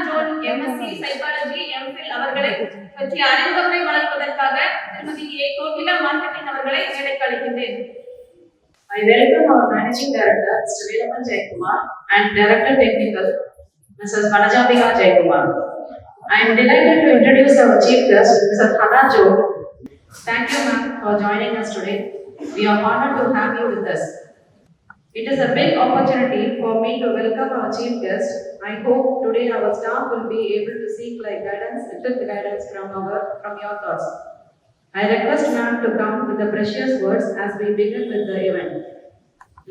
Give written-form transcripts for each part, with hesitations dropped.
Zone MSc psychology MPhil அவர்களை பற்றி அறிமுகத்தை வழங்குவதற்காக திருமதி ஏ கோகிலா மார்க்கெட்டிங் அவர்களை மேடைக்கு அழைக்கின்றேன். I welcome our Managing Director, Mr. Velapan Jayakumar, and Director Technical, Mrs. Vanajambika Jayakumar. I am delighted to introduce our Chief Guest, Mrs. Hannah Jo. Thank you, ma'am, for joining us today. We are honored to have you with us. It is a big opportunity for me to welcome our Chief Guest. I hope today our staff will be able to seek guidance from your thoughts. I request ma'am to come with the precious words as we begin with the event.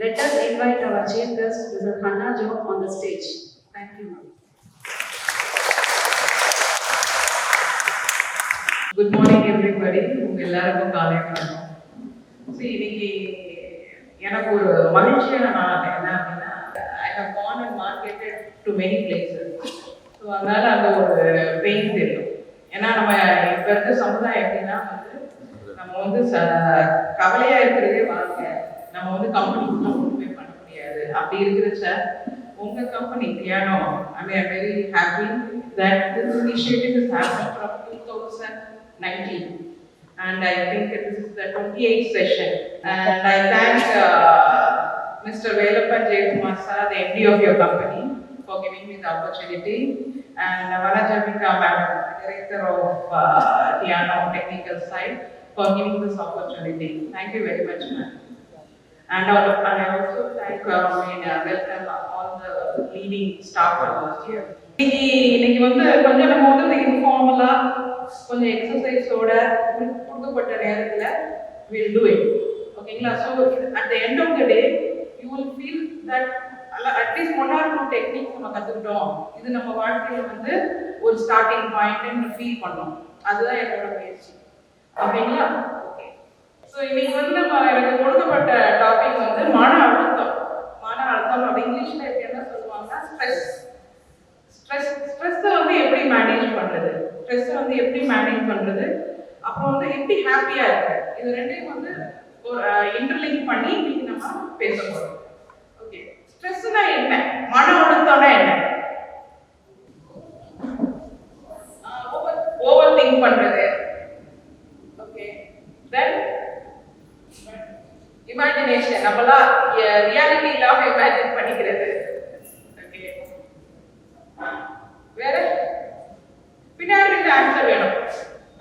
Let us invite our Chief Guest, Mrs. Hannah Jo, on the stage. Thank you, ma'am. Good morning, everybody. எல்லாருக்கும் காலை வணக்கம். இன்னைக்கு எனக்கு ஒரு மகிழ்ச்சியான நாள் என்ன அப்படின்னா, I have gone and marketed to many places. So அதனால அந்த ஒரு பெயின் தெரியும். ஏன்னா நம்ம இப்போ இருக்க சமுதாயம் எப்படின்னா நம்ம கவலையா இருக்கிறதே வாழ்க்கை. நம்ம கம்பெனிக்குள்ள ஒன்றுமே பண்ண முடியாது. அப்படி இருக்கிறச்ச உங்க company piano I mean very happy that this initiative is happening from 2019 and I think this is the 28th session and I thank Mr. Velapan Jayakumar sir, the MD of your company, for giving me the opportunity, and Vanajambika madam, director of Piano technical side, for giving this opportunity. Thank you very much, ma'am. And I also thank welcome all the leading staff members here. இன்னைக்கு கொஞ்சம் நம்ம இன்ஃபார்மலா கொஞ்சம் எக்ஸசைஸோட கொடுக்கப்பட்ட நேரத்துல we'll do it. ஓகேங்களா? So at the end of the day you will feel that at least one or two techniques நம்ம கத்துக்கிட்டோம். இது நம்ம வாழ்க்கையில ஒரு ஸ்டார்டிங் பாயிண்ட்னு ஃபீல் பண்ணோம். அதுதான் என்னோட முயற்சி. ஓகேங்களா? ஓகே. ஸோ இன்னைக்கு நம்ம எனக்கு கொடுக்கப்பட்ட டாபிக் மன அழுத்தம். மன அழுத்தம் அப்படி இங்கிலீஷ்ல எப்படி என்ன சொல்லுவாங்கன்னா ஸ்ட்ரெஸ்ஸை எப்படி மேனேஜ் பண்றது, ஸ்ட்ரெஸ்ஸை எப்படி மேனேஜ் பண்றது, அப்புறம் எப்படி ஹாப்பியா இருக்கு, இது ரெண்டையும் ஒரு இன்டர்லிங்க் பண்ணி இன்னைக்கு நம்ம பேச போறோம். ஓகே, ஸ்ட்ரெஸ்னா என்ன, மன அழுத்தம்னா என்ன? ஓவர் திங்க் பண்றது. ஓகே, தென் இமேஜினேஷன், நம்மளாம் ரியாலிட்டி இல்லாம இமேஜின் பண்ணிக்கிறது. ஓகே, வேற பின்னாடி ஆன்சர் வேணும்,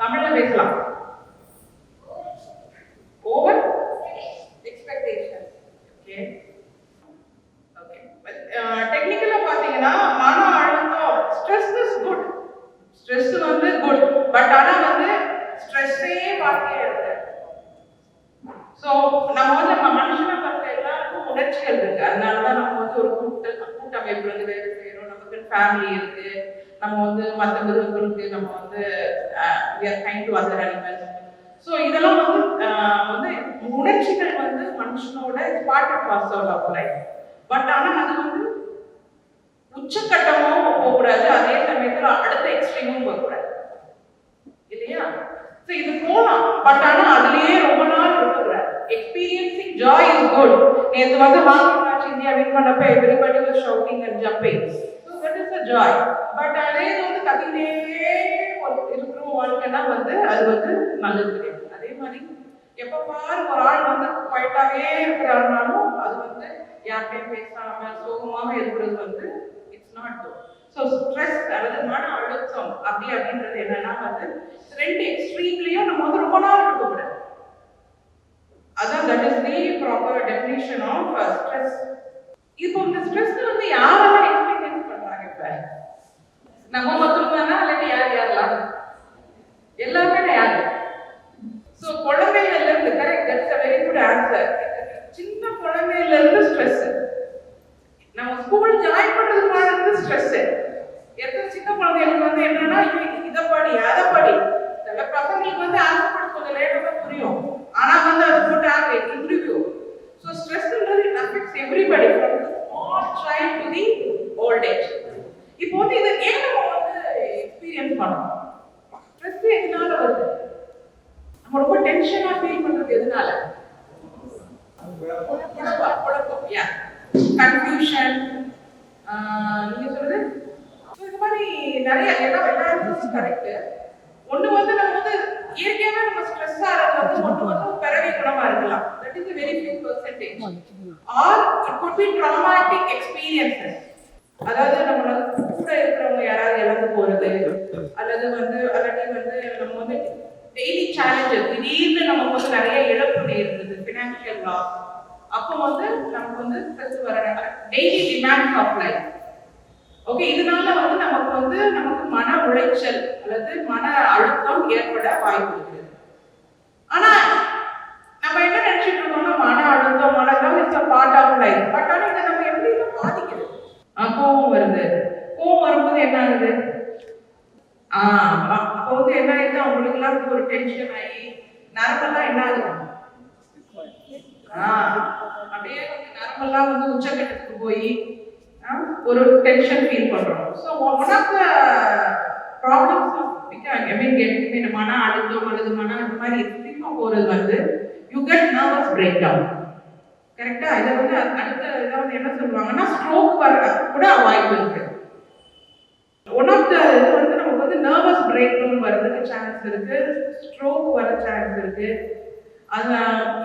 தமிழ்ல பேசலாம். Over expectation. ஓகே ஓகே, டெக்னிக்கலா பாத்தீங்கன்னா மன அழுத்தம், stress is good, stress good, but ஆனா ஸ்ட்ரெஸ்ஸே வாழ்க்கையா இருக்கு. ஸோ நம்ம மனுஷனை பார்த்த எல்லாருக்கும் உணர்ச்சிகள் இருக்கு. அதனாலதான் நம்ம ஒரு கூட்டமைப்பு வேலை செய்யறோம். நமக்கு ஃபேமிலி இருக்கு, நம்ம மற்ற மிருகங்களுக்கு நம்ம we are kind to other animals. So இதெல்லாம் உணர்ச்சிகள் மனுஷனோட part and parcel of life. But ஆனால் அது உச்சக்கட்டமும் போகக்கூடாது, அதே சமயத்தில் அடுத்த எக்ஸ்ட்ரீமும் போகக்கூடாது, இல்லையா? ஸோ இது போகலாம், பட் ஆனால் அதுலேயே ரொம்ப நாள் இருக்கக்கூடாது. Experiencing joy is good. நேற்று ஹாக்கி மேட்ச் இந்தியா வின் பண்ணப்ப everybody was shouting and jumping. So that is a joy. But அதே கத்திலே இருக்கிற வாழ்க்கைன்னா அது நல்லது கிடையாது. அதே மாதிரி எப்போ பாரு ஒரு ஆள் குவைட்டாவே இருக்கிறாருனாலும் அது யார்கிட்டையும் பேசாம சோகமாக இருக்கிறது it's not good. So stress அதாவது மன அழுத்தம் அப்படின்றது என்னன்னா ரெண்டு எக்ஸ்ட்ரீம்லயும் நம்ம ரொம்ப நாள் இருக்கக்கூடாது. அதான் that is the proper definition of stress. இப்போ இந்த ஸ்ட்ரெஸ் யாரெல்லாம் எக்ஸ்பீரியன்ஸ் பண்றாங்க? இப்ப நம்ம மட்டும் தானா அல்லது யாரெல்லாம்? எல்லாருமே யாரு? ஸோ குழந்தைகள்ல இருந்து, correct, that's a very good answer. சின்ன குழந்தையில இருந்து ஸ்ட்ரெஸ், நம்ம ஸ்கூல் ஜாயின் பண்றதுக்கு ஸ்ட்ரெஸ். எத்தனை சின்ன குழந்தைகளுக்கு என்னன்னா இதை படி அதை படி, சில பசங்களுக்கு ஆல்பபெட் கொஞ்சம் லேட்டா தான் புரியும், ஆனா அது போட்டு இன்டர்வியூ. ஸோ ஸ்ட்ரெஸ்ன்றது it affects everybody from the small child to the old age. இப்போ இதை ஏன் நம்ம எக்ஸ்பீரியன்ஸ் பண்ணணும்? ஸ்ட்ரெஸ் எதனால வருது? நம்ம ரொம்ப டென்ஷனா ஃபீல் பண்றது எதனால? கன்ஃபியூஷன், நீங்க சொல்றது. இந்த மாதிரி நிறைய எல்லாருக்கும் கரெக்ட். ஒண்ணு வந்து நம்ம வந்து இயற்கையாவே நம்ம ஸ்ட்ரெஸ் ஆகிறது வந்து ஒண்ணு வந்து பிறவி குணமா இருக்கலாம். That is a very few percentage. Or it could be traumatic experiences. அதாவது நம்ம கூட இருக்கிறவங்க யாராவது இறந்து போறது, அல்லது வந்து நம்ம வந்து டெய்லி சேலஞ்சஸ், திடீர்னு நமக்கு வந்து நிறைய இழப்பு நேர்ந்தது, ஃபினான்ஷியல் லாஸ், அப்போ வந்து நமக்கு வந்து ஸ்ட்ரெஸ் வர daily demands of life. Okay, இதனால வந்து நமக்கு மன உளைச்சல் அல்லது மன அழுத்தம் ஏற்பட வாய்ப்பு இருக்கு. ஆனா நம்ம என்ன நினைச்சிட்டு இருக்கோம்னா மன அழுத்தம் மனதான் it's a part of life. But ஆனா இதை நம்ம எப்படி பாதிக்குது? கோபம் வருது. கோபம் வரும்போது என்ன ஆகுது? அப்போ வந்து என்ன ஆகுது, அவங்களுக்கு எல்லாம் ஒரு டென்ஷன் ஆகி நரம்பெல்லாம் என்ன ஆகுது, அப்படியே வந்து நரம்பெல்லாம் வந்து உச்சக்கட்டத்துக்கு போய் ஒரு டென்ஷன் ஃபீல் பண்றோம். So one of the problems மன அழுத்தம் அல்லது மன இந்த மாதிரி எக்ஸ்ட்ரீமாக போறது வந்து you get nervous breakdown. கரெக்டா? இதை வந்து அடுத்த இதை வந்து என்ன சொல்லுவாங்கன்னா ஸ்ட்ரோக் வர கூட வாய்ப்பு இருக்கு. ஒன் ஆஃப் த இது வந்து நமக்கு வந்து நர்வஸ் பிரேக் டவுன் வர்றதுக்கு சான்ஸ் இருக்கு, ஸ்ட்ரோக் வர சான்ஸ் இருக்கு.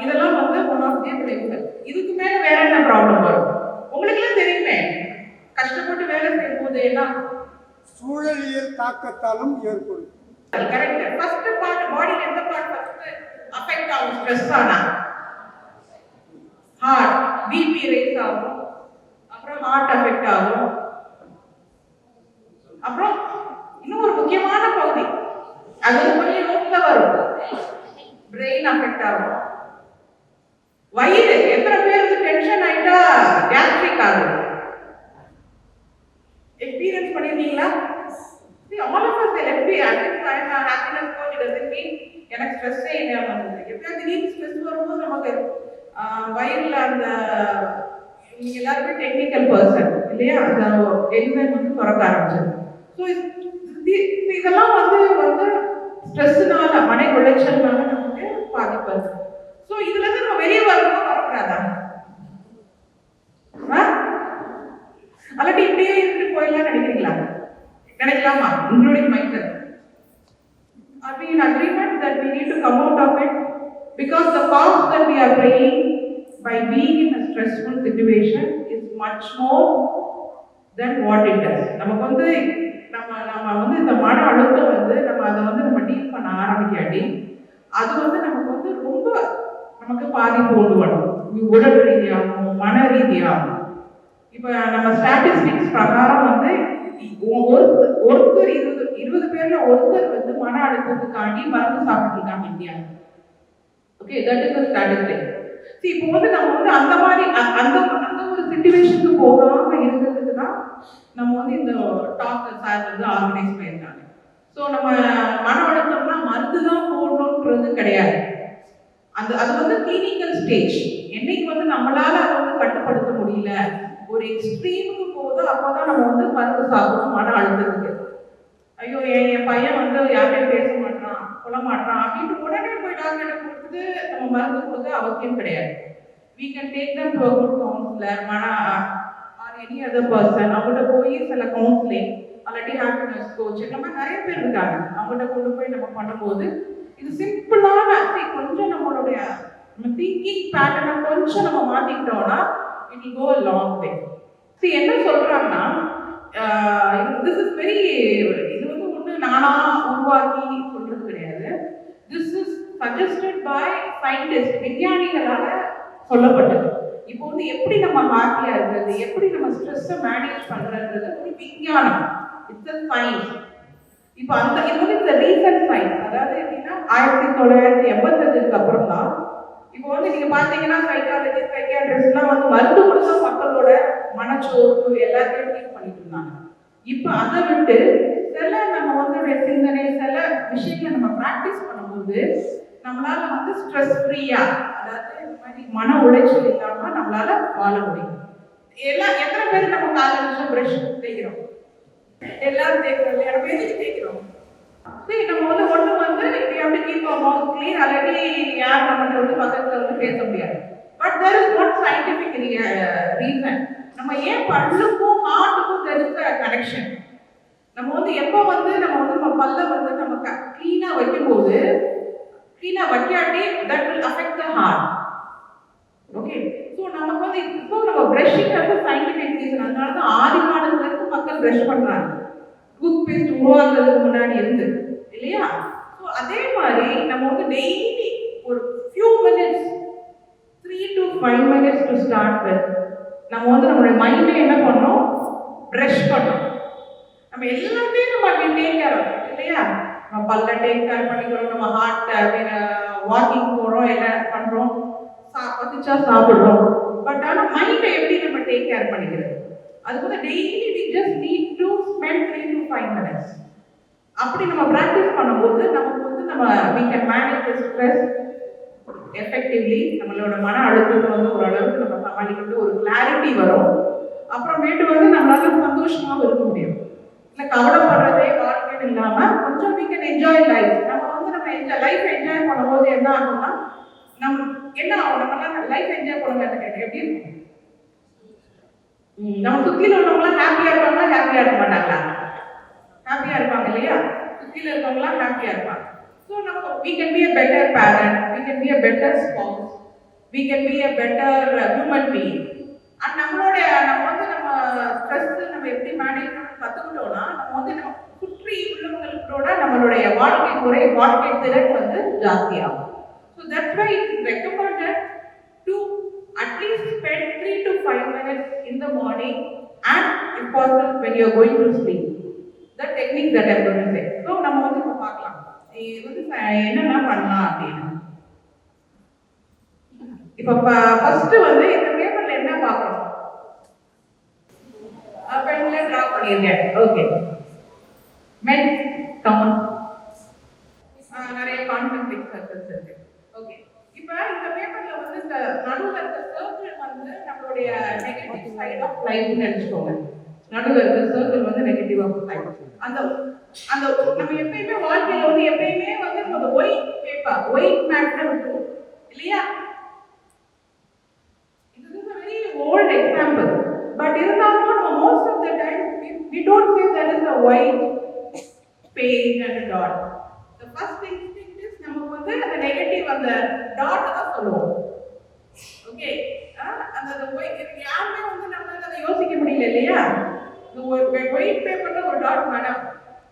இதெல்லாம் வந்து ஒன் ஆஃப் தி விளைவுகள். இதுக்கு மேல வேற என்ன ப்ராப்ளம் வரும் உங்களுக்கு எல்லாம் தெரியுமே. கஷ்டப்பட்டு வேலை செய்யும் போது என்ன சூழலியல் தாக்கத்தாலும் ஏற்படும். கரெக்ட். ஃபர்ஸ்ட் பார்ட் பாடில எந்த பார்ட் ஃபர்ஸ்ட் அஃபெக்ட் ஆகும் ஸ்ட்ரெஸ் ஆனா? ஹார்ட், பிபி ரைஸ் ஆகும், அப்புறம் ஹார்ட் அஃபெக்ட் ஆகும், அப்புறம் இன்னும் ஒரு முக்கியமான பகுதி அது கொஞ்சம் நோட்ல வரும், பிரெயின் அஃபெக்ட் ஆகும். வயிறு, எத்தனை பேருக்கு டென்ஷன் ஆயிட்டா கேஸ்ட்ரிக் ஆகும்? எக்ஸ்பீரியன்ஸ் பண்ணிருக்கீங்களா? all of us will be happiness coach doesn't mean எனக்கு ஸ்ட்ரெஸ்ஸே இல்லாம வந்தது. எப்பயாவது திடீர்னு ஸ்ட்ரெஸ் வரும்போது நமக்கு வயிறுல அந்த நீங்க எல்லாருமே டெக்னிக்கல் பர்சன் இல்லையா, அந்த என்சைம் வந்து சுரக்க ஆரம்பிச்சது. ஸோ இதெல்லாம் வந்து ஸ்ட்ரெஸ்னால மன உளைச்சல்னால நமக்கு பாதிப்பது. ஸோ இதுல இருந்து நம்ம வெளியே வரணும் வரக்கூடாதா? அல்லாட்டி இப்படியே இருந்துட்டு போயிடலாம் நினைக்கலாமா? Including myself. Are we in agreement that we need to come out of it? Because the cost that we are paying by being in a stressful situation is much more than what it does. நமக்கு வந்து நம்ம வந்து இந்த மன அழுத்தம் வந்து நம்ம deal பண்ண ஆரம்பிக்காட்டி அது வந்து நமக்கு வந்து ரொம்ப நமக்கு பாதிப்பு கொண்டு வரும், உடல் ரீதியாகவும் மன ரீதியாகவும். இப்போ நம்ம ஸ்டாட்டிஸ்டிக்ஸ் பிரகாரம் வந்து ஒருத்தர் 20 பேர்ல ஒருத்தர் வந்து மன அழுத்தத்துக்காண்டி மருந்து சாப்பிட்டு இருக்காங்க இந்தியாவில். Okay, that is the statistic. இப்போ வந்து நம்ம வந்து அந்த மாதிரி அந்த ஒரு சிச்சுவேஷனுக்கு போகாம இருக்கிறதுக்கு தான் நம்ம வந்து இந்த டாக் சார் வந்து ஆர்கனைஸ் பண்ணியிருக்காங்க. ஸோ நம்ம மன அழுத்தம்னா மருந்து தான் போடணுன்றது கிடையாது. அது வந்து கிளினிக்கல் ஸ்டேஜ். என்னைக்கு வந்து நம்மளால அதை வந்து கட்டுப்படுத்த முடியல, ஒரு எக்ஸ்ட்ரீமுக்கு போகுது, அப்போதான் நம்ம வந்து மருந்து சாப்பிடணும் மன அழுத்தத்துக்கு. ஐயோ என் பையன் வந்து யார்கிட்டையும் பேச மாட்டான், சொல்ல மாட்டான் அப்படின்னு உடனே போய் டாக்டர் கொடுத்துட்டு நம்ம மருந்து கொடுக்க அவசியம் கிடையாது. we can take them to a good counselor, or any other person. அவங்கள்ட்ட போய் சில கவுன்சிலிங் அல்லாட்டி ஹாப்பினஸ் கோச் இந்த மாதிரி நிறைய பேர் இருக்காங்க. அவங்கள்ட்ட கொண்டு போய் நம்ம பண்ணும்போது இது சிம்பிளான கொஞ்சம் நம்மளுடைய திங்கிங் பேட்டர்னை கொஞ்சம் நம்ம மாத்திக்கிட்டோம்னா it will go a long way. See, என்ன சொல்றாங்கன்னா this is very, இது வந்து ஒன்று நானா உருவாக்கி சொல்றது கிடையாது. This is suggested by scientists, விஞ்ஞானிகளால சொல்லப்பட்டது. இப்போ வந்து எப்படி நம்ம ஹாப்பியா இருக்கிறது, எப்படி நம்ம ஸ்ட்ரெஸ்ஸை மேனேஜ் பண்றதுன்றது ஒரு விஞ்ஞானம், இட்ஸ் a science. இப்போ இது வந்து இந்த ரீசன்ட் சயின்ஸ், அதாவது எப்படின்னா 1985 அப்புறம் தான் இப்போ வந்து நீங்க பாத்தீங்கன்னா சைக்காலஜி சைக்கியாட்ரிஸ்ட்லாம் வந்து மருந்து கொடுத்தா மக்களோட மனச்சோர்வு எல்லாத்தையும் ட்ரீட் பண்ணிட்டு இருந்தாங்க. இப்போ அதை விட்டு சில நம்ம வந்து சிந்தனை சில விஷயங்களை நம்ம ப்ராக்டிஸ் பண்ணும்போது நம்மளால வந்து ஸ்ட்ரெஸ் ஃப்ரீயா, அதாவது இந்த மாதிரி மன உளைச்சல் இல்லாம நம்மளால வாழ முடியும். எத்தனை பேர் நம்ம காலையில் பிரஷ் தேய்க்கிறோம்? எல்லாரும் தேய்க்கிறோம் இல்லையா? பேசிட்டு தேய்க்கிறோம். சரி, நம்ம வந்து ஒன்று வந்து அப்படி கீப் மவுத் கிளீன், அல்லாட்டி யார் நம்மகிட்ட வந்து பக்கத்தில் வந்து பேச முடியாது. But there is one scientific reason. நம்ம ஏன் பல்லுக்கும் ஹார்ட்டுக்கும் தெரிஞ்ச கனெக்ஷன். நம்ம வந்து எப்போ வந்து நம்ம பல்ல வந்து நம்ம க்ளீனாக வைக்கும்போது க்ளீனாக வைக்காட்டி that will affect the heart. Okay, so நமக்கு வந்து இப்போ நம்ம ப்ரஷிங் வந்து சயின்டிஃபிக் ரீசன். அதனால தான் ஆதி காலத்துலேருந்து மக்கள் ப்ரஷ் பண்ணுறாங்க, டூத் பேஸ்ட் உருவாக்குறதுக்கு முன்னாடி இருந்து இல்லையா? ஸோ அதே மாதிரி நம்ம வந்து டெய்லி ஒரு few minutes 3 to 5 minutes to start with நம்ம வந்து நம்மளுடைய மைண்டை என்ன பண்ணோம், ப்ரஷ் பண்ணோம். நம்ம எல்லாத்தையும் நம்ம டேக் கேர் இல்லையா? நம்ம பல்ல டேக் கேர் பண்ணிக்கிறோம், நம்ம ஹார்ட் வாக்கிங் போகிறோம், என்ன பண்ணுறோம், பசிச்சா சாப்பிட்றோம். பட் ஆனால் மைண்டை எப்படி நம்ம டேக் கேர் பண்ணிக்கிறது? அதுக்கு வந்து daily we just need to spend 3 to 5 minutes. அப்படி நம்ம ப்ராக்டிஸ் பண்ணும்போது நமக்கு வந்து நம்ம we can manage the stress effectively. நம்மளோட மன அழுத்தத்தை வந்து ஓரளவுக்கு நம்ம சமாளிக்கிறது, ஒரு கிளாரிட்டி வரும். அப்புறமேட்டு வந்து நம்மளால சந்தோஷமாகவும் இருக்க முடியும். இல்லை கவலைப்படுறதே வாழ்க்கைன்னு இல்லாமல் கொஞ்சம் we can enjoy life. நம்ம வந்து நம்ம லைஃப் என்ஜாய் பண்ணும்போது என்ன ஆகும்னா நம்ம என்ன ஆகும், நம்மளால லைஃப் என்ஜாய் பண்ணுங்க எப்படி இருக்கும்? நம்ம சுற்றில உள்ளவங்களாம் ஹாப்பியாக இருப்பாங்களா, ஹாப்பியாக இருக்க மாட்டாங்களா? ஹாப்பியாக இருப்பாங்க இல்லையா? சுற்றில இருக்கவங்களாம் ஹாப்பியாக இருப்பாங்க. ஸோ நம்ம we can be a better parent, we can be a better spouse, we can be a better human being. And நம்ம வந்து நம்ம ஸ்ட்ரெஸ் நம்ம எப்படி மேனேஜ் பண்ண கற்றுக்கிட்டோம்னா நம்ம வந்து நம்ம சுற்றி உள்ளவங்களோட நம்மளுடைய வாழ்க்கை திறன் வந்து ஜாஸ்தியாகும். So that's why it is recommended to at least spend 3 to 5 minutes in the morning and if possible when you are going to sleep. The technique that I am going to say. So நம்ம வந்து இப்போ பார்க்கலாம் இது வந்து என்னென்ன பண்ணலாம் அப்படின்னு. இப்போ ஃபர்ஸ்ட் வந்து இந்த பேப்பர்ல என்ன பார்க்கணும், பெண்களை டிரா பண்ணியிருக்கேன். ஓகே, மென் கவுண்ட் நிறைய கான்சென்ட்ரிக் சர்க்கிள்ஸ் இருக்கு. ஓகே, இப்போ இந்த பேப்பர்ல வந்து இந்த நடுவில் இருக்க சர்க்கிள் வந்து நம்மளுடைய நெகட்டிவ் சைட் ஆஃப் லைஃப்னு நினைச்சுக்கோங்க. நடுவில் இருக்க சர்க்கிள் வந்து நெகட்டிவ் ஆஃப் லைஃப். அந்த நம்ம எப்பயுமே வாழ்க்கையில வந்து எப்பயுமே வந்து நம்ம ஒயிட் பேப்பர் ஒயிட் மேட்டர் இருக்கும் இல்லையா? இது is a very old example, but இருந்தாலும் நம்ம most of the time we don't say that is a white page and a dot. The first instinct is நமக்கு வந்து அந்த நெகட்டிவ் அந்த டாட் தான் சொல்லுவோம். ஓகே, அந்த யாருமே வந்து நம்மளால அதை யோசிக்க முடியல இல்லையா? ஒயிட் பேப்பர்ல ஒரு டாட் மேடம்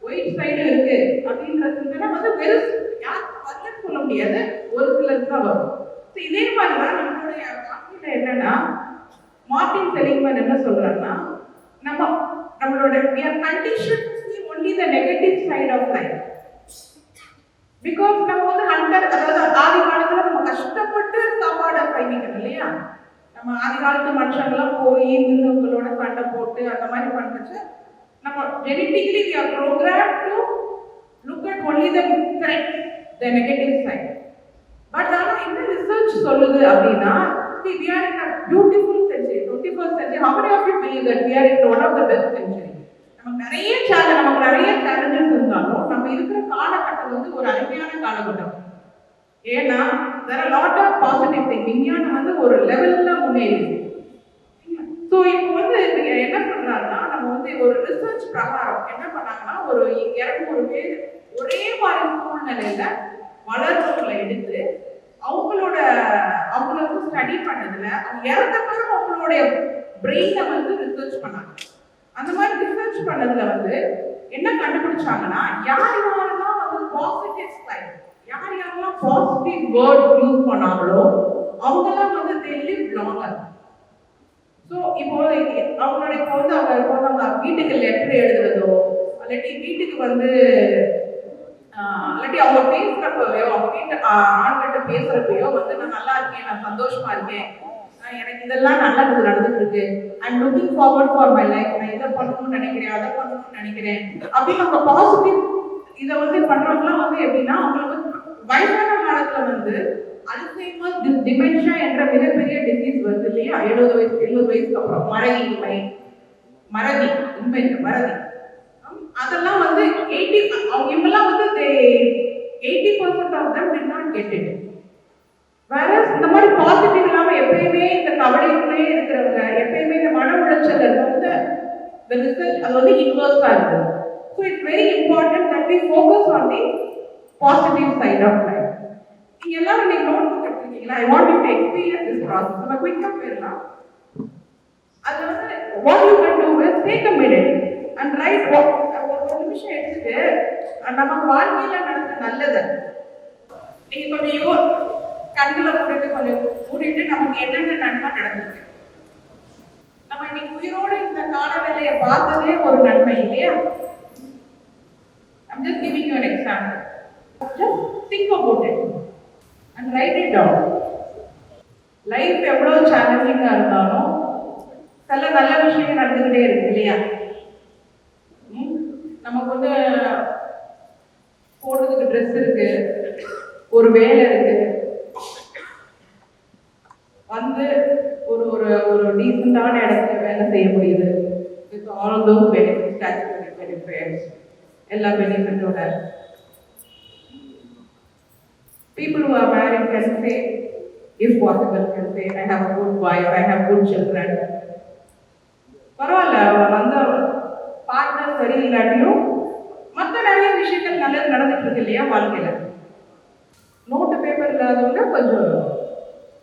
ஒயிட் சைடு இருக்கு அப்படின்றதுனா வந்து வெறும் யாரும் வரலன்னு சொல்ல முடியாது, ஒரு சிலருக்கு தான் வரும். ஸோ இதே மாதிரி தான் நம்மளுடைய வாழ்க்கையில என்னன்னா மார்ட்டின் செலிக்மன் என்ன சொல்றாருன்னா நம்மளோட we are conditioned to see only the negative side of life. Because நம்ம வந்து ஹண்டர், அதாவது ஆதி காலத்துல நம்ம கஷ்டப்பட்டு சாப்பாடு பயணிக்கணும் இல்லையா? நம்ம ஆதி காலத்து மனுஷங்களாம் போய் மிருகங்களோட சண்டை போட்டு அந்த மாதிரி பண்ணுச்சு. நம்ம genetically we are programmed to look at only the threat, the negative side. But ஆனா என்ன ரிசர்ச் சொல்லுது அப்படின்னா we are in a beautiful century, 21st century. How many of you believe that we are in one of the best century? நமக்கு நிறைய challenges இருந்தாலும் நம்ம இருக்கிற காலகட்டம் வந்து ஒரு அருமையான காலகட்டம். ஏன்னா there are lot of positive things. விஞ்ஞானம் வந்து ஒரு லெவல்ல முன்னேறிது. ஸோ இப்போ வந்து என்ன பண்றாங்கன்னா நம்ம வந்து ஒரு ரிசர்ச் பிரகாரம் என்ன பண்ணாங்கன்னா ஒரு 200 பேர் ஒரே மாதிரி சூழ்நிலையில வளர்றவங்களை எடுத்து அவங்கள வந்து ஸ்டடி பண்ணதுல அவங்க இறந்தப்பறம் அவங்களுடைய பிரெயினை வந்து ரிசர்ச் பண்ணாங்க. அந்த மாதிரி ரிசர்ச் பண்ணதுல வந்து என்ன கண்டுபிடிச்சாங்கன்னா யாரெல்லாம் வந்து பாசிட்டிவ் சைட், யாரெல்லாம் பாசிட்டிவ் வேர்ட் யூஸ் பண்ணாங்களோ அவங்கெல்லாம் வந்து they live longer. ஸோ இப்போ அவங்களுடைய அவங்க வீட்டுக்கு லெட்டர் எழுதுறதோ இல்லாட்டி வீட்டுக்கு வந்து இல்லாட்டி அவங்க பேசுறப்பவையோ அவங்க வீட்டு ஆண்கிட்ட பேசுறப்பையோ வந்து நான் நல்லா இருக்கேன், நான் சந்தோஷமா இருக்கேன், எனக்கு இதெல்லாம் நல்லது நடந்துட்டு இருக்கு, I am looking forward for my life, நான் இதை பண்ணணும்னு நினைக்கிறேன், அதை பண்ணணும்னு நினைக்கிறேன் அப்படின்னு அவங்க பாசிட்டிவ் இதை வந்து பண்றவங்கலாம் வந்து எப்படின்னா அவங்களுக்கு வயசான காலத்துல வந்து அல்சைமர் டிமென்ஷியா என்ற மிகப்பெரிய டிசீஸ் வருது இல்லையா? 70 வயசுக்கு அப்புறம் மறதி அதெல்லாம் வந்து 80 அவங்க இவங்கெல்லாம் வந்து 80% of them did not get it. வேற இந்த மாதிரி பாசிட்டிவ் இல்லாம எப்பயுமே இந்த கவலைக்குள்ளே இருக்கிறவங்க, எப்பயுமே இந்த மன உளைச்சல் வந்து ரிசர்ச் அது வந்து இன்வர்ஸா இருக்கு. So it's very important that we focus on the positive side of life. நீங்க எல்லாரும் நீங்க notebook எடுத்துக்கிட்டீங்களா? I want you to experience this process. நம்ம குயிக்கா போயிடலாம். அது வந்து what you can do is take a minute and write ஒரு நிமிஷம் எடுத்துட்டு நமக்கு வாழ்க்கையில நடந்த நல்லது நீங்க கொஞ்சம் கண்களை போட்டு கொஞ்சம் மூடிட்டு நமக்கு என்னென்ன நன்மை நடந்திருக்கு. நம்ம இன்னைக்கு உயிரோட இந்த கால வேலையை பார்த்ததே ஒரு நன்மை இல்லையா? I'm just giving you an example. Just think about it and write it down. Life எவ்வளவு சேலஞ்சிங்கா இருந்தாலும் சில நல்ல விஷயங்கள் நடந்துகிட்டே இருக்கு இல்லையா? நமக்கு வந்து போடுறதுக்கு ட்ரெஸ் இருக்கு, ஒரு வேலை இருக்கு, வந்து ஒரு ஒரு ஒரு டீசெண்டான இடத்துல வேலை செய்ய முடியுது. With all those benefits, statutory benefits, எல்லா பெனிஃபிட்டோட. People who are married can say, if possible, can say, I have a good wife, I have good children. பரவாயில்ல, அந்த பார்ட்னர் சரி இல்லாட்டியும் மற்ற நிறைய விஷயங்கள் நல்லது நடந்துட்டு இருக்கு இல்லையா வாழ்க்கையில. நோட்டு பேப்பர் இல்லாதவங்க கொஞ்சம்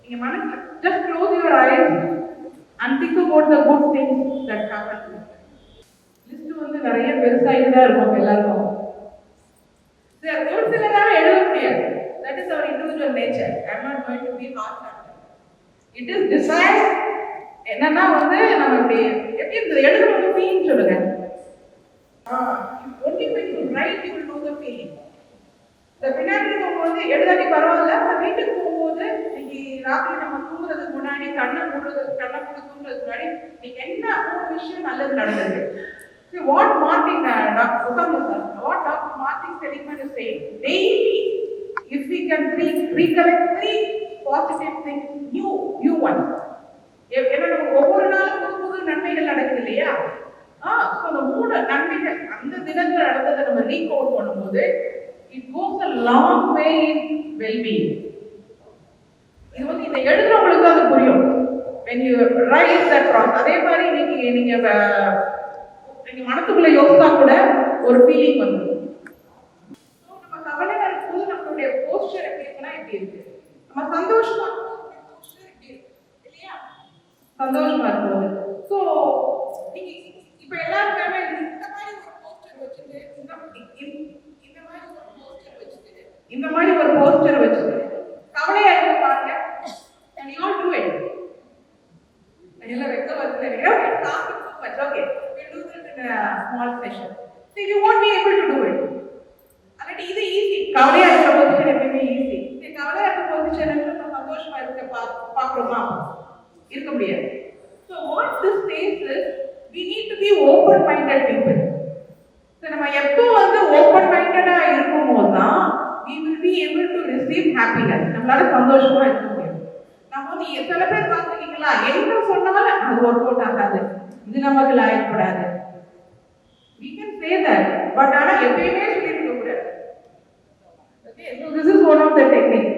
நீங்க மனசுல just close your eyes and think about the good things that happen. List வந்து நிறைய பெருசாயிட்டு தான் இருக்கும் எல்லாருக்கும். ஒரு சிலரால எழுத முடியாது. That is our individual nature. I am not going to be harsh on it. It is desired. என்னன்னா வந்து நம்ம எப்படி இந்த எழுதுறது ஃபீலிங் சொல்லுங்க. only when you write you will know the feeling. இந்த பின்னாடி நம்ம வந்து எழுதாட்டி பரவாயில்ல, வீட்டுக்கு போகும்போது இன்னைக்கு ராத்திரி நம்ம தூங்குறதுக்கு முன்னாடி கண்ணை மூடுறதுக்கு முன்னாடி நீங்க என்ன ஒரு விஷயம் நல்லது நடந்தது. What Martin, what Dr. Martin Seligman is saying, daily, if we can recollect 3 positive things, new ones. ஏன்னா நமக்கு ஒவ்வொரு நாளும் புது நன்மைகள் நடக்குது இல்லையா? அந்த 3 நன்மைகள் அந்த தினத்துல நடந்ததை நம்ம ரீகவுண்ட் பண்ணும்போது it goes a long way in well-being. இது வந்து இந்த எழுதுறவங்களுக்கு அது புரியும். when you write that process, அதே மாதிரி நீங்க மனசுக்குள்ள யோசிச்சா கூட ஒரு ஃபீலிங் வந்துடும். நம்ம கவலையா இருக்கும்போது நம்மளுடைய போஸ்டர் எப்படி இருக்குன்னா இப்படி இருக்கு. நம்ம சந்தோஷமா போஸ்டர் இப்படி இருக்கு இல்லையா? சந்தோஷமா இருக்கும்போது ஸோ நீங்க இப்ப எல்லாருமே இந்த மாதிரி ஒரு போஸ்டர் வச்சுட்டு இந்த மாதிரி ஒரு போஸ்டர் வச்சுட்டு கவலையா இருக்க பாருங்க. and you all do it. எல்லாம் வெக்க வந்து okay, we'll do this in a small session. So you won't be able to do it. And இது easy. கவலையா இருக்க பொசிஷன் எப்பவுமே ஈஸி. இந்த கவலையா இருக்க பொசிஷன்ல நம்ம சந்தோஷமா இருக்க பார்க்கறோமா? இருக்க முடியாது. So what this says is we need to be open minded people. So நம்ம எப்போ வந்து ஓபன் மைண்டடா இருக்கும்போது தான் we will be able to receive happiness. நம்மளால சந்தோஷமா இருக்க முடியும். நம்ம வந்து சில பேர் பாத்தீங்களா, என்ன சொன்னாலும் அது ஒர்க் அவுட் ஆகாது, இது நமக்கு லாயப்படாது. we can say that, but ஆனா எப்பயுமே சொல்லிருக்க கூடாது. okay, so this is one of the techniques.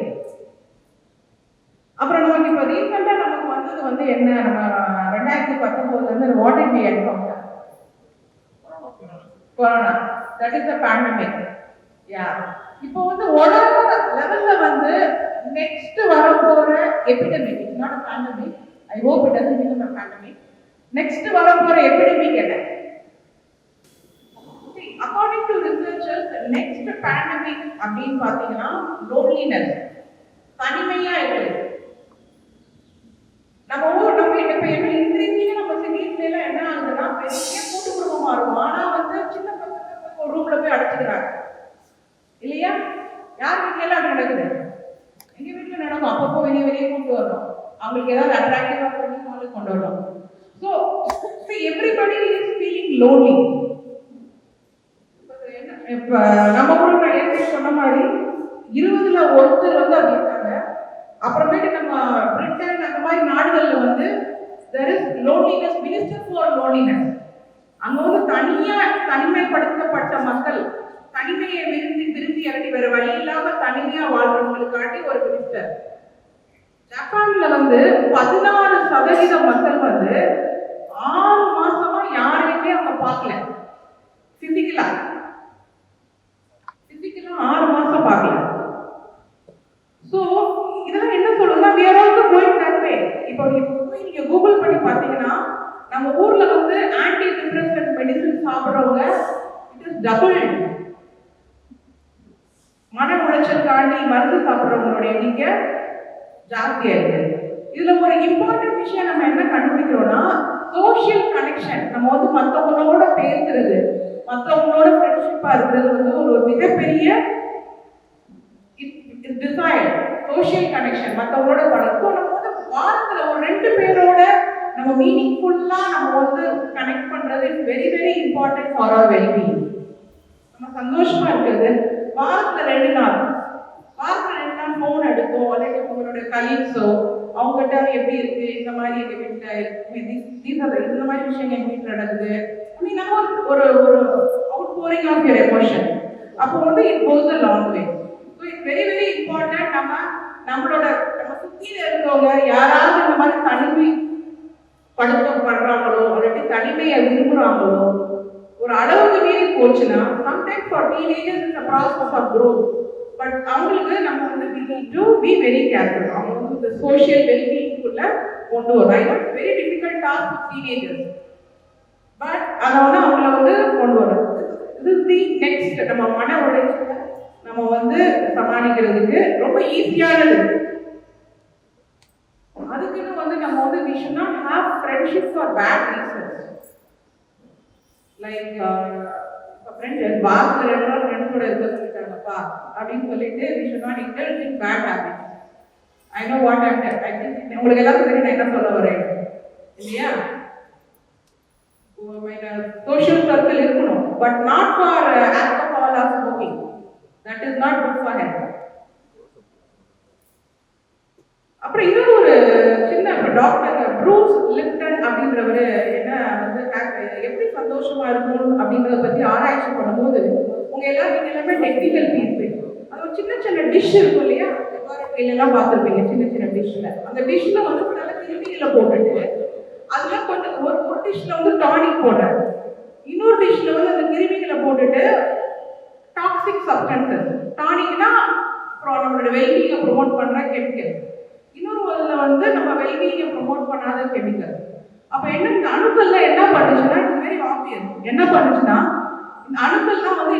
அப்புறம் நமக்கு இப்ப ரீசெண்டா நமக்கு வந்தது வந்து என்ன, நம்ம 2019 வந்து what did we encounter? Corona. that is the pandemic. yeah, இப்போ வந்து உலக லெவல்ல வந்து நெக்ஸ்ட் வரப்போற epidemic, it's not a pandemic, I hope it doesn't become a pandemic. Next வரப்போற எபிடமிக் என்ன? according to researchers, next pandemic அப்படின்னு பாத்தீங்கன்னா loneliness, தனிமையா இருக்கு. நம்ம இப்ப இன்க்ரீசிங்கா நம்ம சிட்டிஸ்ல எல்லாம் என்ன ஆகுதுன்னா பெரிய கூட்டு குடும்பமா இருக்கும், ஆனா வந்து சின்ன பசங்க ஒரு ரூம்ல போய் அடைச்சுக்கிறாங்க இல்லையா? யார் வீட்டுல அது நடக்குது? எங்க வீட்டுல நடக்கும். அப்பப்போ வெளியே கொண்டு வரணும், அவங்களுக்கு ஏதாவது அட்ராக்டிவா பண்ணி மாலுக்கு கொண்டு வரணும். So everybody is feeling lonely. இப்ப நம்ம கூட நான் ஏற்கனவே சொன்ன மாதிரி 20ல் ஒருத்தர் வந்து அப்படி இருக்காங்க. அப்புறமேட்டு நம்ம பிரிட்டன் அந்த மாதிரி நாடுகள்ல வந்து there is loneliness, minister for loneliness. அங்க வந்து தனிமைப்படுத்தப்பட்ட மக்கள், தனிமையை விரும்பி இறங்கி வேற வழி இல்லாம தனிமையா வாழ்றவங்களுக்காட்டி ஒரு மினிஸ்டர். ஜப்பான்ல வந்து 16% மக்கள் வந்து 6 மாசமா யாரையுமே அவங்க பார்க்கல, பிசிக்கல் பிசிக்கலா 6 மாசம் பார்க்கலாம். ஸோ இதெல்லாம் என்ன சொல்லுன்னா we are also going that way. இப்போ நீங்க கூகுள் பண்ணி பார்த்தீங்கன்னா நம்ம ஊர்ல வந்து ஆன்டி டிப்ரெசன்ட் மெடிசன் சாப்பிடுறவங்க இட் இஸ் டபுள். மன உளைச்சலுக்காண்டி மருந்து சாப்பிடுறவங்களோட எண்ணிக்கை ஜாஸ்தியா இருக்கு. இதுல ஒரு இம்பார்ட்டன்ட் விஷயம் நம்ம என்ன கண்டுபிடிக்கிறோம்னா சோஷியல் கனெக்ஷன். நம்ம வந்து மற்றவங்களோட பேசுறது, மற்றவங்களோட ஃப்ரெண்ட்ஷிப்பா இருக்கிறது வந்து ஒரு மிகப்பெரிய டிசைர். சோஷியல் கனெக்ஷன் மற்றவங்களோட பழக்கம். நம்ம வந்து வாரத்துல ஒரு 2 பேரோட நம்ம மீனிங்ஃபுல்லா நம்ம வந்து கனெக்ட் பண்றது very very important for our wellbeing. நம்ம சந்தோஷமா இருக்கிறது வாரத்துல 2 நாள் ஃபோன் எடுத்தோம், அல்லது உங்களோட கலீக்ஸோ அவங்ககிட்ட எப்படி இருக்கு, இந்த மாதிரி எங்க வீட்டுல இந்த மாதிரி விஷயங்கள் எங்க வீட்டுல நடக்குது அப்படின்னா ஒரு ஒரு outpouring of your emotion. அப்போ வந்து it goes a long way. So it's very very important. நம்ம சுத்தியில இருக்கவங்க யாராவது இந்த மாதிரி தனிமை படுத்தப்படுறாங்களோ அல்லது தனிமையை விரும்புறாங்களோ ஒரு அளவுக்கு மீறி போச்சுன்னா sometimes for teenagers it's a process of growth. But அவங்களுக்கு நம்ம வந்து we need to be very careful. அவங்க வந்து இந்த சோஷியல் வெல்பீயிங்குள்ள கொண்டு வரும். It's very difficult task for teenagers. But அதை வந்து அவங்கள வந்து கொண்டு வரும். இது தி நெக்ஸ்ட் நம்ம மன உளைச்சலை நம்ம வந்து சமாளிக்கிறதுக்கு ரொம்ப ஈஸியானது. அதுக்குன்னு வந்து நம்ம வந்து we should not have friendships for bad reasons. Like friend வாரத்துல 2 நாள் ஃப்ரெண்ட்ஸோட இருக்க சொல்லிட்டாங்கப்பா அப்படின்னு சொல்லிட்டு we should not indulge in bad habits. I know what I think உங்களுக்கு எல்லாருக்கும் தெரியும் நான் என்ன சொல்ல வரேன் இல்லையா? சோஷியல் சர்க்கிள் இருக்கணும், but not for alcohol or smoking. That is not good for health. அப்புறம் இன்னொரு ஒரு சின்ன டாக்டர் ப்ரூஸ் லிப்டன் அப்படின்றவர் என்ன வந்து எப்படி சந்தோஷமா இருக்கணும் அப்படின்றத பத்தி ஆராய்ச்சி பண்ணும்போது உங்க எல்லாமே டெக்னிக்கல் பீஸ். அது ஒரு சின்ன சின்ன டிஷ் இருக்கும் இல்லையா, எல்லாம் பார்த்துருப்பீங்க. சின்ன சின்ன டிஷ்ல அந்த டிஷ்ல வந்து நல்ல கிருமிகளை போட்டுட்டு அதுல கொஞ்சம் ஒரு டிஷ்ல வந்து டானிக் போடுறாரு, இன்னொரு டிஷ்ல வந்து அந்த கிருமிகளை போட்டுட்டு டாக்ஸிக் சப்ஸ்டன்சஸ். டானிக்னா நம்மளோட வெல்பீயிங்கை ப்ரொமோட் பண்ற கெமிக்கல், இன்னொரு இதுல வந்து நம்ம வெல்பீயிங்கை ப்ரொமோட் பண்ணாத கெமிக்கல். அப்ப என்ன இந்த அணுக்கள்லாம் என்ன பண்ணுச்சுன்னா இட்ஸ் வெரி ஆப்வியஸ். என்ன பண்ணுச்சுன்னா இந்த அணுக்கள்லாம் வந்து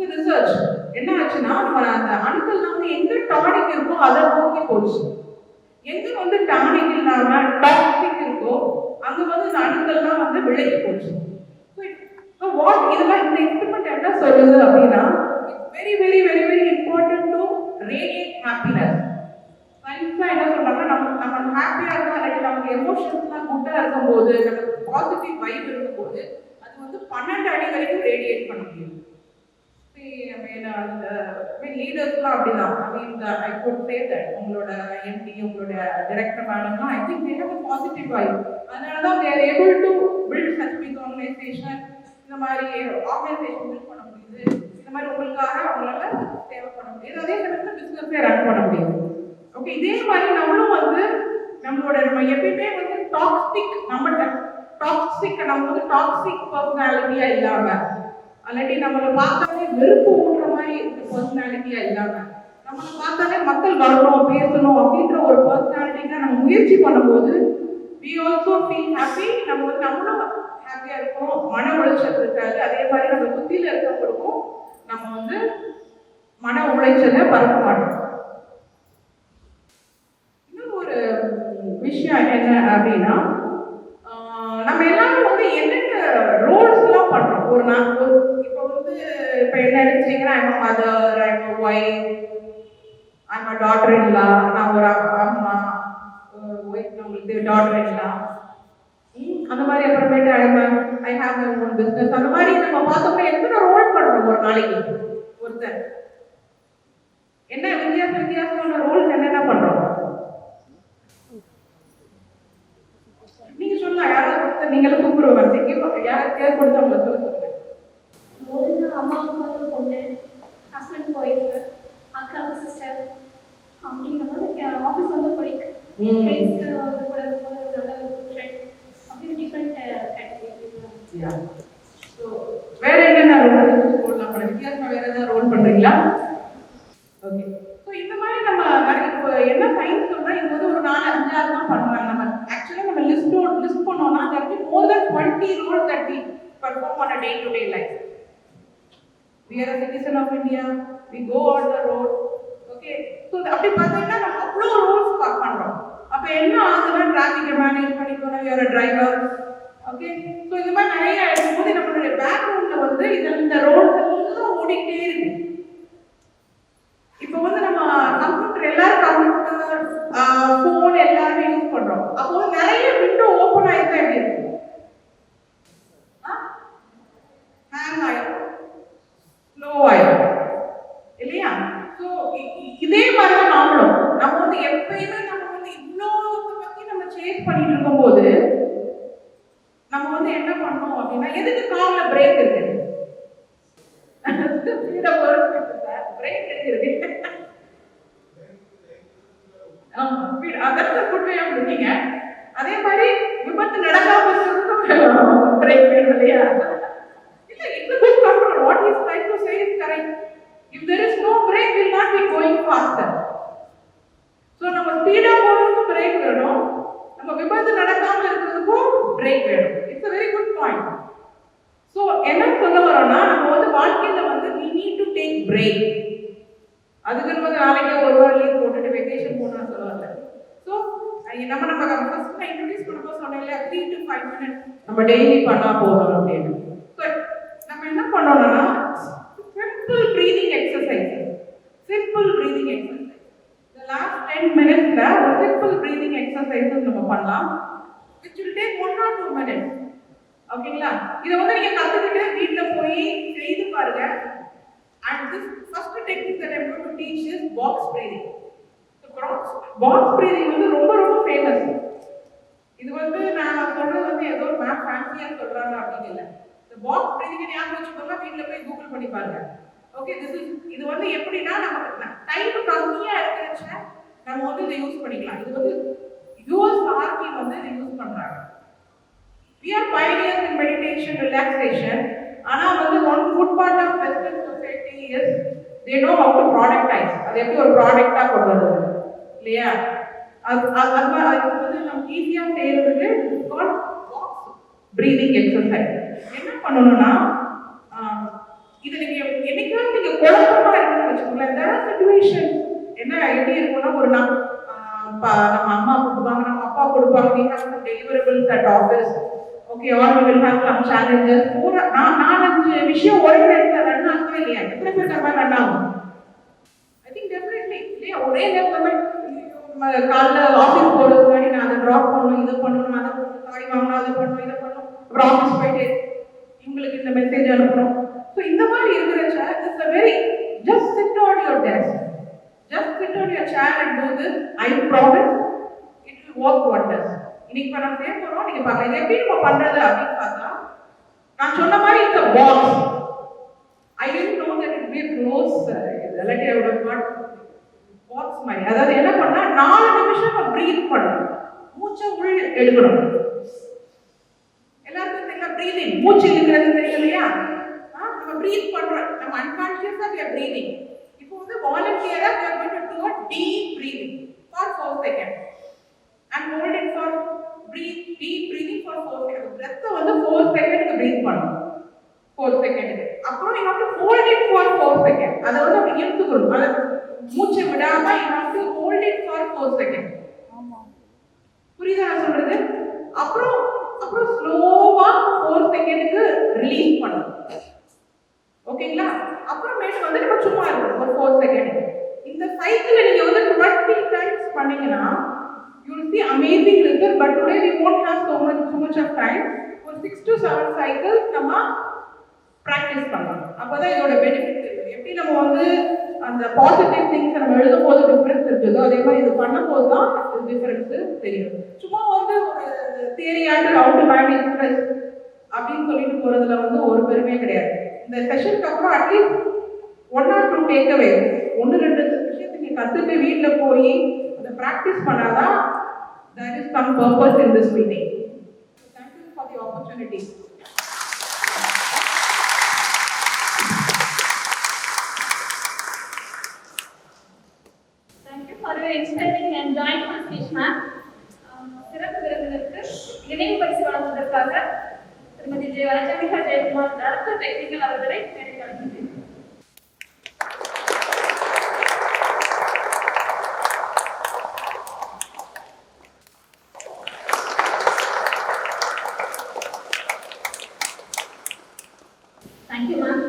இது ரிசர்ச் என்ன ஆச்சுன்னா நம்ம அந்த அணுக்கள்லாம் வந்து எங்க டானிக் இருக்கோ அதை நோக்கி போச்சு. எங்க வந்து டானிக் இல்லாம டாக்ஸிக் இருக்கோ அங்க வந்து இந்த அணுக்கள்லாம் வந்து விலகி போச்சு. வாட் இதெல்லாம் இந்த எக்ஸ்பெரிமெண்ட் என்ன சொல்லுது அப்படின்னா it's very very very very important to radiate happiness. சயின்ஸா என்ன சொல்றாங்கன்னா நம்ம ஹாப்பியா இருக்கா இல்லாட்டி நமக்கு எமோஷன்ஸ்லாம் குட்டா இருக்கும்போது நமக்கு பாசிட்டிவ் வைப் இருக்கும்போது அது வந்து 12 அடி வரைக்கும் ரேடியேட் பண்ண முடியும். லீடர்ஸ்லாம் அப்படிதான். I could say that உங்களோட எம்டி உங்களோட director மேடம்லாம் I think they have a positive vibe. அதனாலதான் they are able to build such big organization. இந்த மாதிரி ஆர்கனைசேஷன் பில்ட் பண்ண முடியுது. இந்த மாதிரி உங்களுக்காக அவங்களால சேவை பண்ண முடியுது. அதே சமயத்தில் பிசினஸே ரன் பண்ண முடியுது. ஓகே, இதே மாதிரி நம்மளும் வந்து நம்ம எப்பயுமே வந்து நம்ம வந்து டாக்ஸிக் பர்சனாலிட்டியா இல்லாம அல்லாட்டி நம்மளை பார்த்தாலே வெறுப்பு ஊட்டுற மாதிரி பர்சனாலிட்டியா இல்லாம நம்மளை பார்த்தாலே மக்கள் வரணும் பேசணும் அப்படின்ற ஒரு பர்சனாலிட்டினா நம்ம முயற்சி பண்ணும்போது we also feel happy. நம்மளும் ஹாப்பியா இருக்கும், மன உளைச்சல் இருக்காது. அதே மாதிரி நம்ம சுத்தியில இருக்கவங்களுக்கும் நம்ம வந்து மன உளைச்சலை பரப்ப மாட்டோம். இன்னும் ஒரு விஷயம் என்ன அப்படின்னா நம்ம எல்லாரும் வந்து என்னென்ன ரோல்ஸ் எல்லாம் பண்றோம். இப்போ என்ன எடுத்துட்டீங்கன்னா I'm a mother, I'm a wife, I'm a daughter இல்லா, நான் ஒரு அம்மா, ஒய்ஃப் நம்மளுக்கு டாட்டர் இல்லா, அந்த மாதிரி அப்புறமேட்டு I have my own business. அந்த மாதிரி நம்ம பார்த்தோம்னா எத்தனை ரோல் பண்றோம் ஒரு நாளைக்கு. ஒருத்தர் என்ன வித்தியாசமான ரோல்ஸ் என்னென்ன பண்றோம் நீங்க சொல்லலாம். யாராவது நீங்களும் கூப்பிடுவாங்க, யாராவது கொடுத்தவங்க சொல்லுங்க. அம்மாவுக்கு வந்து பொண்ணு, ஹஸ்பண்ட் ஒய்ஃப், அக்காவுக்கு சிஸ்டர் அப்படிங்கிற மாதிரி ஆஃபீஸ் வந்து கொலிக், ஃப்ரெண்ட்ஸ்க்கு கூட அப்படின்னு டிஃப்ரெண்ட் கேட்டகரி. வேற என்னென்ன பண்றீங்களா? ஓகே. ஸோ இந்த மாதிரி நம்ம நிறைய இப்போ என்ன சயின்ஸ் சொல்றா இது வந்து ஒரு 4-5 தான் பண்ணுவாங்க. நம்ம ஆக்சுவலாக நம்ம லிஸ்ட் பண்ணோம்னா there will be more than 20 roles that we perform on a day-to-day life. We are a citizen of India. We go on the road. Okay. So அப்படி பார்த்தீங்கன்னா நம்ம அவ்வளோ ரோல்ஸ் பண்றோம். அப்போ என்ன ஆகுதுன்னா டிராஃபிக்கை மேனேஜ் பண்ணிக்கணும். You are a driver. Okay. So இந்த மாதிரி நிறைய இருக்கும்போது நம்மளுடைய பேக்ரவுண்ட்ல வந்து இந்த ரோல்ஸ் எல்லாம் ஓடிக்கிட்டே இருக்கு. இப்போ வந்து நம்ம கம்ப்யூட்டர் எல்லாரும் கம்ப்யூட்டர் ஃபோன் எல்லாருமே யூஸ் பண்றோம். அப்போ நிறைய விண்டோ ஓப்பன் ஆயிட்டா எப்படி இருக்கும்? ஹேங் ஆயிடும், ஸ்லோ ஆயிடும் இல்லையா? ஸோ இதே மாதிரி தான் நாமளும் நம்ம வந்து எப்பயுமே நம்ம வந்து இவ்வளோ பத்தி நம்ம சேஞ்ச் பண்ணிட்டு இருக்கும்போது நம்ம வந்து என்ன பண்ணோம் அப்படின்னா எதுக்கு கார்ல பிரேக் இருக்கு? பிரேக் இருக்கு. அதே மாதிரி விபத்து நடக்காம இருக்கிறதுக்கும் பிரேக் வேணும் இல்லையா? இல்ல it's a good control. What he is trying to say is correct. If there is no brake, we will not be going faster. So நம்ம ஸ்பீடா போறதுக்கும் பிரேக் வேணும், நம்ம விபத்து நடக்காம இருக்கிறதுக்கும் பிரேக் வேணும். It's a very good point. So என்ன சொல்ல வரோம்னா நம்ம வந்து வாழ்க்கையில வந்து we need to take break. அதுக்கு நம்ம நாளைக்கு ஒரு வாரம் லீவ் போட்டுட்டு வெக்கேஷன் போனா சொல்லுவாங்க. ஸோ நம்ம ஃபர்ஸ்ட் நான் இன்ட்ரோடியூஸ் பண்ணும்போது சொன்னேன் இல்லையா 3 to 5 minutes நம்ம டெய்லி பண்ணா போதும் அப்படின்னு. ஸோ நம்ம என்ன பண்ணோம்னா simple breathing exercise. The last 10 minutesல ஒரு சிம்பிள் ப்ரீதிங் எக்ஸசைஸ் நம்ம பண்ணலாம். which will take 1 or 2 minutes. ஓகேங்களா? இதை வந்து நீங்க கத்துக்கிட்டு வீட்ல போய் செய்து பாருங்க. And this first technique that I'm going to teach is box breathing. So box breathing வந்து ரொம்ப ஃபேமஸ். இது வந்து நான் சொல்றது வந்து ஏதோ மேம் ஃபேன்சியா சொல்றாங்க அப்படின்னு இல்ல. இந்த பாக்ஸ் பிரீதிங் ஞாபகம் வச்சுக்கோங்க, வீட்ல போய் கூகுள் பண்ணி பாருங்க. ஓகே, இது வந்து எப்படின்னா நமக்கு டைம் கம்மியா இருக்கிறச்ச நம்ம வந்து இதை யூஸ் பண்ணிக்கலாம். இது வந்து யுஎஸ் ஆர்மி வந்து இதை யூஸ் பண்றாங்க. We are pioneers in meditation, relaxation. ஆனா வந்து one good part of Western society is they know how to productize. அது எப்படி ஒரு ப்ராடக்ட்டா கொண்டு வரது இல்லையா? அது வந்து நம்ம ஈஸியா செய்யறதுக்கு கால் பாக்ஸ் பிரீதிங் எக்ஸசைஸ். என்ன பண்ணணும்னா இது நீங்க என்னைக்காவது நீங்க குழப்பமா இருக்குன்னு வச்சுக்கோங்களேன். there are situations என்ன எப்படி இருக்கும்னா ஒரு நம்ம அம்மா கொடுப்பாங்க, நம்ம அப்பா கொடுப்பாங்க, we have some deliverables at office. Okay, or we will have some challenges. நான் 4-5 விஷயம் ஒரே நேரத்தில் ரன் ஆகுமா இல்லையா? எத்தனை பேர் நம்ம ரன் ஆகும்? I think definitely இல்லையா? ஒரே நேரத்தில் காலைல ஆஃபீஸ் போகிறது முன்னாடி நான் அதை ட்ராப் பண்ணணும், இதை பண்ணணும், அதை பண்ணணும், காய் வாங்கணும், அதை பண்ணணும், இதை பண்ணணும், அப்புறம் ஆஃபீஸ் போயிட்டு இவங்களுக்கு இந்த மெசேஜ் அனுப்பணும். ஸோ இந்த மாதிரி இருக்கிறச்ச it's a very just sit on your desk, just sit on your chair and do this. I promise it will work wonders. இன்னைக்கு நம்ம செய்ய போறோம், நீங்க பாருங்க இது எப்படி நம்ம பண்றது அப்படின்னு பார்த்தா நான் சொன்ன மாதிரி it's a box. I didn't know that it would be a close relative. I would have got box மாதிரி. அதாவது என்ன பண்ணா 4 நிமிஷம் நம்ம பிரீத் பண்ணணும், மூச்சை உள் எடுக்கணும். எல்லாருக்கும் தெரியல பிரீதிங், மூச்சு இழுக்கிறது தெரியும் இல்லையா? நம்ம பிரீத் பண்றோம், நம்ம அன்கான்ஷியஸா we are breathing. இப்போ வந்து வாலண்டியரா we are going to do a deep breathing for 4 seconds and hold it for deep breathing for 4 seconds. breath வந்து 4 செகண்ட்க்கு பிரீத் பண்ணணும். 4 செகண்ட். அப்புறம் you have to hold it for 4 seconds. அத வந்து அப்படி இழுத்துக்கணும். அத மூச்சை விடாம you have to hold it for 4 seconds. ஆமா. புரியுதா நான் சொல்றது? அப்புறம் ஸ்லோவா 4 செகண்ட்க்கு ரிலீஸ் பண்ணணும். ஓகேங்களா? அப்புறமேட்டு வந்து நம்ம சும்மா இருக்கணும் ஒரு 4 செகண்ட். இந்த சைக்கிளை நீங்க வந்து 20 டைம்ஸ் பண்ணீங்கன்னா you will see amazing result. But today we won't have so much of time. For 6 to 7 cycles நம்ம practice பண்ணலாம். அப்பதான் இதோட பெனிஃபிட் தெரியும். எப்படி நம்ம வந்து அந்த பாசிட்டிவ் திங்ஸ் நம்ம எழுதும் போது டிஃபரன்ஸ் இருக்குதோ அதே மாதிரி இது பண்ணும்போது தான் டிஃபரன்ஸ் தெரியும். சும்மா வந்து ஒரு தியரியாட்டு how to manage stress அப்படின்னு சொல்லிட்டு போறதுல வந்து ஒரு பெருமையே கிடையாது. இந்த செஷனுக்கு அப்புறம் அட்லீஸ்ட் 1 or 2 டேக் அவே, 1-2 விஷயத்தை நீங்க கத்துட்டு வீட்டுல போய் அதை பிராக்டிஸ் பண்ணாதான் there is some purpose in this meeting. So thank you for the opportunity. Thiru Vanajabika Jayakumar director technical அவர்களை மேடைக்கு அழைக்கின்றேன். Thank you, ma'am.